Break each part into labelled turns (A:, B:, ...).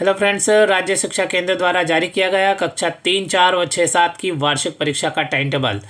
A: Hello friends, राज्य शिक्षा केंद्र द्वारा जारी किया गया कक्षा 3, 4 व 6, 7 की वार्षिक परीक्षा का टाइम टेबल।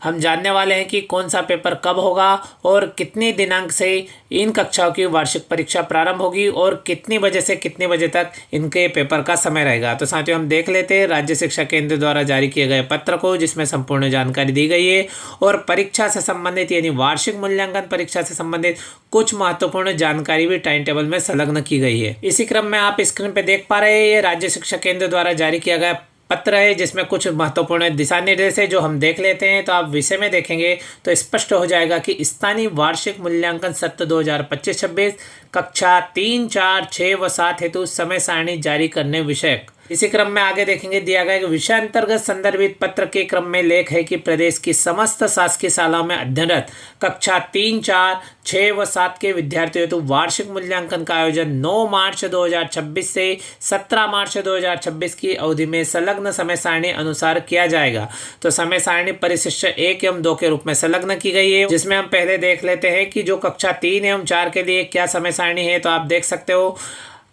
A: हम जानने वाले हैं कि कौन सा पेपर कब होगा और कितनी दिनांक से इन कक्षाओं की वार्षिक परीक्षा प्रारंभ होगी और कितनी बजे से कितने बजे तक इनके पेपर का समय रहेगा। तो साथियों, हम देख लेते हैं राज्य शिक्षा केंद्र द्वारा जारी किए गए पत्र को, जिसमें संपूर्ण जानकारी दी गई है और परीक्षा से संबंधित यानी वार्षिक मूल्यांकन परीक्षा से संबंधित कुछ महत्वपूर्ण जानकारी भी टाइम टेबल में संलग्न की गई है। इसी क्रम में आप स्क्रीन पर देख पा रहे हैं, ये राज्य शिक्षा केंद्र द्वारा जारी किया गया पत्र है, जिसमें कुछ महत्वपूर्ण दिशा निर्देश है जो हम देख लेते हैं। तो आप विषय में देखेंगे तो स्पष्ट हो जाएगा कि स्थानीय वार्षिक मूल्यांकन सत्र 2025-26 कक्षा 3, 4, 6 व 7 हेतु समय सारणी जारी करने विषयक। इसी क्रम में आगे देखेंगे दिया गया कि विषय अंतर्गत संदर्भित पत्र के क्रम में लेख है कि प्रदेश की समस्त शासकीय शालाओं में अध्ययनरत कक्षा 3, 4, 6 व 7 के विद्यार्थियों हेतु वार्षिक मूल्यांकन का आयोजन 9 मार्च 2026 से 17 मार्च 2026 की अवधि में संलग्न समय सारणी अनुसार किया जाएगा। तो समय सारणी परिशिष्ट 1 एवं 2 के रूप में संलग्न की गई है, जिसमें हम पहले देख लेते हैं कि जो कक्षा 3 एवं 4 के लिए क्या समय सारणी है। तो आप देख सकते हो,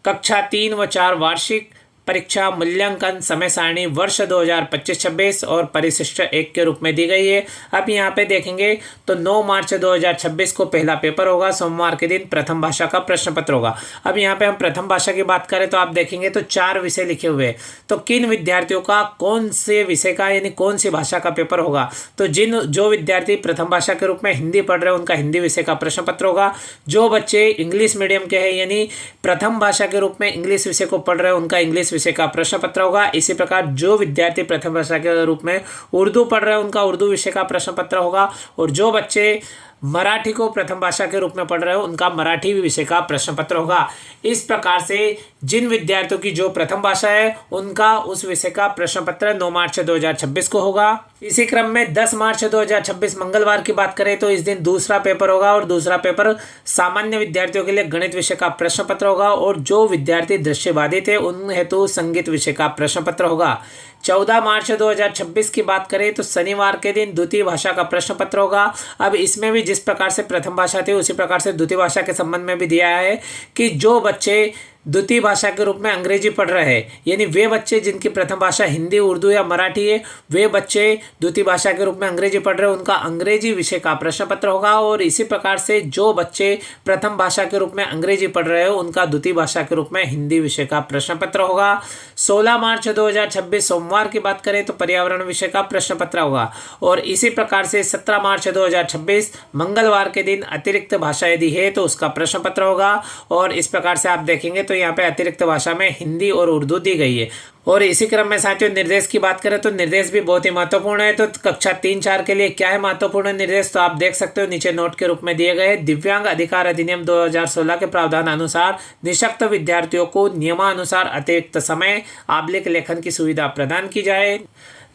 A: कक्षा 3 व 4 वार्षिक परीक्षा मूल्यांकन समय सारणी वर्ष 2025-26 और परिशिष्ट 1 के रूप में दी गई है। अब यहाँ पे देखेंगे तो 9 मार्च 2026 को पहला पेपर होगा, सोमवार के दिन प्रथम भाषा का प्रश्न पत्र होगा। अब यहाँ पे हम प्रथम भाषा की बात करें तो आप देखेंगे तो 4 विषय लिखे हुए हैं। तो किन विद्यार्थियों का कौन से विषय का यानी कौन सी भाषा का पेपर होगा, तो जो विद्यार्थी प्रथम भाषा के रूप में हिंदी पढ़ रहे हैं उनका हिंदी विषय का प्रश्न पत्र होगा। जो बच्चे इंग्लिश मीडियम के हैं यानी प्रथम भाषा के रूप में इंग्लिश विषय को पढ़ रहे हैं उनका इंग्लिश विषय का प्रश्न पत्र होगा। इसी प्रकार जो विद्यार्थी प्रथम भाषा के रूप में उर्दू पढ़ रहे हैं उनका उर्दू विषय का प्रश्न पत्र होगा। और जो बच्चे मराठी को प्रथम भाषा के रूप में पढ़ रहे हो उनका मराठी विषय का प्रश्न पत्र होगा। इस प्रकार से जिन विद्यार्थियों की जो प्रथम भाषा है उनका उस विषय का प्रश्न पत्र 9 मार्च 2026 को होगा। इसी क्रम में 10 मार्च 2026 मंगलवार की बात करें तो इस दिन दूसरा पेपर होगा और दूसरा पेपर सामान्य विद्यार्थियों के लिए गणित विषय का प्रश्न पत्र होगा। और जो विद्यार्थी दृष्टिबाधित है उन हेतु संगीत विषय का प्रश्न पत्र होगा। 14 मार्च 2026 की बात करें तो शनिवार के दिन द्वितीय भाषा का प्रश्न पत्र होगा। अब इसमें भी जिस प्रकार से प्रथम भाषा थी उसी प्रकार से द्वितीय भाषा के संबंध में भी दिया है कि जो बच्चे द्वितीय भाषा के रूप में अंग्रेजी पढ़ रहे हैं यानी वे बच्चे जिनकी प्रथम भाषा हिंदी, उर्दू या मराठी है, वे बच्चे द्वितीय भाषा के रूप में अंग्रेजी पढ़ रहे हैं उनका अंग्रेजी विषय का प्रश्न पत्र होगा। और इसी प्रकार से जो बच्चे प्रथम भाषा के रूप में अंग्रेजी पढ़ रहे हो उनका द्वितीय भाषा के रूप में हिंदी विषय का प्रश्न पत्र होगा। 16 मार्च 2026 सोमवार की बात करें तो पर्यावरण विषय का प्रश्न पत्र होगा। और इसी प्रकार से 17 मार्च 2026 मंगलवार के दिन अतिरिक्त भाषा यदि है तो उसका प्रश्न पत्र होगा। और इस प्रकार से आप देखेंगे तो यहाँ पे अतिरिक्त भाषा में हिंदी और उर्दू दी गई है। और इसी क्रम में साथियों निर्देश की बात करें तो निर्देश भी बहुत ही महत्वपूर्ण है। तो कक्षा 3, 4 के लिए क्या है महत्वपूर्ण निर्देश, तो आप देख सकते हो नीचे नोट के रूप में दिए गए। दिव्यांग अधिकार अधिनियम 2016 के प्रावधान अनुसार निःशक्त विद्यार्थियों को नियमानुसार अतिरिक्त समय आबलिक लेखन की सुविधा प्रदान की जाए।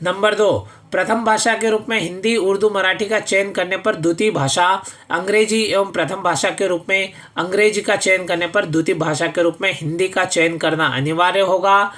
A: नंबर 2, प्रथम भाषा के रूप में हिंदी, उर्दू, मराठी का चयन करने पर द्वितीय भाषा अंग्रेजी एवं प्रथम भाषा के रूप में अंग्रेजी का चयन करने पर द्वितीय भाषा के रूप में हिंदी का चयन करना अनिवार्य होगा।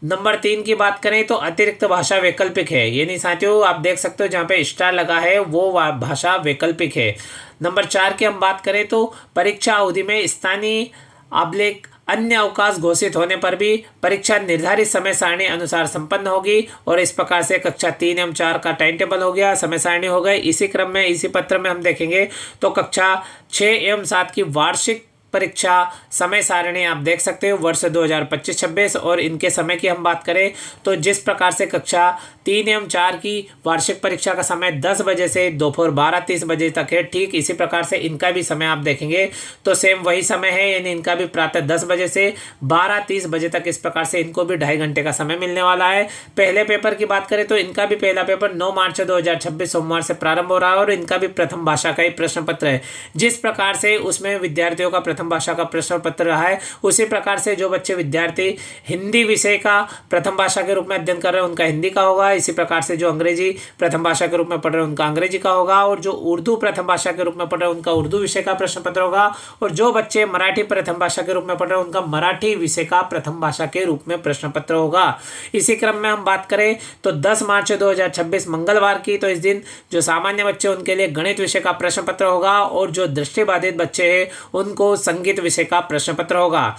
A: नंबर 3 की बात करें तो अतिरिक्त भाषा वैकल्पिक है, यानी साथियों आप देख सकते हो जहाँ पे स्टार लगा है वो भाषा वैकल्पिक है। नंबर 4 की हम बात करें तो परीक्षा अवधि में स्थानीय आबलिक अन्य अवकाश घोषित होने पर भी परीक्षा निर्धारित समय सारणी अनुसार संपन्न होगी। और इस प्रकार से कक्षा 3 एवं 4 का टाइम टेबल हो गया, समय सारणी हो गई। इसी क्रम में इसी पत्र में हम देखेंगे तो कक्षा 6 एवं 7 की वार्षिक परीक्षा समय सारणी आप देख सकते हो वर्ष 2025-26। और इनके समय की हम बात करें तो जिस प्रकार से कक्षा 3 एवं 4 की वार्षिक परीक्षा का समय 10 बजे से दोपहर 12:30 बजे तक है, ठीक इसी प्रकार से इनका भी समय आप देखेंगे तो सेम वही समय है, यानी इनका भी प्रातः 10 बजे से 12:30 बजे तक। इस प्रकार से इनको भी 2.5 घंटे का समय मिलने वाला है। पहले पेपर की बात करें तो इनका भी पहला पेपर 9 मार्च 2026 सोमवार से प्रारंभ हो रहा है और इनका भी प्रथम भाषा का ही प्रश्न पत्र है। जिस प्रकार से उसमें विद्यार्थियों का प्रथम भाषा का प्रश्न पत्र रहा है उसी प्रकार से जो बच्चे विद्यार्थी हिंदी विषय का प्रथम भाषा के रूप में अध्ययन कर रहे हैं उनका हिंदी का होगा। इसी प्रकार से जो अंग्रेजी प्रथम भाषा के रूप में पढ़ रहे हैं उनका अंग्रेजी का होगा। और जो उर्दू प्रथम भाषा के रूप में पढ़ रहे हैं उनका उर्दू विषय का प्रश्न पत्र होगा। और जो बच्चे मराठी प्रथम भाषा के रूप में पढ़ रहे हैं उनका मराठी विषय का प्रथम भाषा के रूप में प्रश्न पत्र होगा। इसी क्रम में हम बात करें तो 10 मार्च 2026 मंगलवार की, तो इस दिन जो सामान्य बच्चे उनके लिए गणित विषय का प्रश्न पत्र होगा। और जो दृष्टिबाधित बच्चे हैं उनको संगीत विषय का प्रश्न पत्र होगा।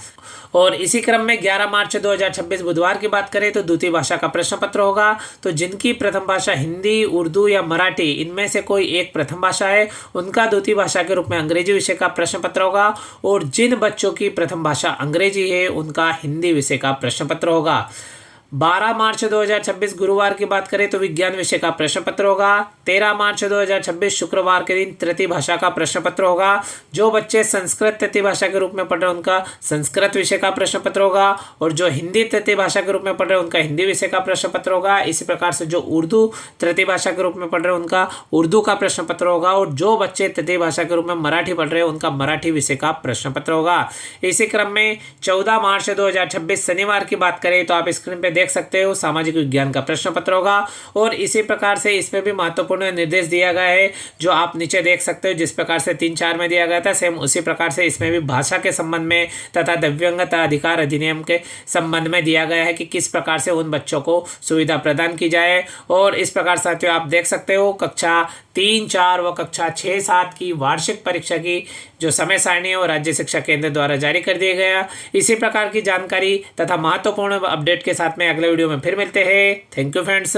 A: और इसी क्रम में 11 मार्च 2026 बुधवार की बात करें तो द्वितीय भाषा का प्रश्न पत्र होगा। तो जिनकी प्रथम भाषा हिंदी, उर्दू या मराठी इनमें से कोई एक प्रथम भाषा है, उनका द्वितीय भाषा के रूप में अंग्रेजी विषय का प्रश्न पत्र होगा। और जिन बच्चों की प्रथम भाषा अंग्रेजी है, उनका हिंदी विषय का प्रश्न पत्र होगा। 12 मार्च 2026 गुरुवार की बात करें तो विज्ञान विषय का प्रश्न पत्र होगा। 13 मार्च 2026 शुक्रवार के दिन तृतीय भाषा का प्रश्न पत्र होगा। जो बच्चे संस्कृत तृतीय भाषा के रूप में पढ़ रहे हैं, उनका संस्कृत विषय का प्रश्न पत्र होगा। और जो हिंदी तृतीय भाषा के रूप में पढ़ रहे हैं, उनका हिंदी विषय का प्रश्न पत्र होगा। इसी प्रकार से जो उर्दू तृतीय भाषा के रूप में पढ़ रहे हैं, उनका उर्दू का प्रश्न पत्र होगा। और जो बच्चे तृतीय भाषा के रूप में मराठी पढ़ रहे हैं, उनका मराठी विषय का प्रश्न पत्र होगा। इसी क्रम में 14 मार्च 2026 शनिवार की बात करें तो आप स्क्रीन पे देख सकते हो सामाजिक विज्ञान का प्रश्न पत्र होगा। और इसी प्रकार से इसमें भी महत्वपूर्ण निर्देश दिया गया है, जो आप नीचे देख सकते हो। जिस प्रकार से 3-4 में दिया गया था, सेम उसी प्रकार से इसमें भी भाषा के संबंध में तथा दिव्यांगता अधिकार अधिनियम के संबंध में दिया गया है कि किस प्रकार से उन बच्चों को सुविधा प्रदान की जाए। और इस प्रकार साथियों आप देख सकते हो कक्षा 3, 4 व कक्षा 6, 7 की वार्षिक परीक्षा की जो समय सारणी है वो राज्य शिक्षा केंद्र द्वारा जारी कर दिया गया। इसी प्रकार की जानकारी तथा महत्वपूर्ण अपडेट के साथ में अगले वीडियो में फिर मिलते हैं। Thank you friends.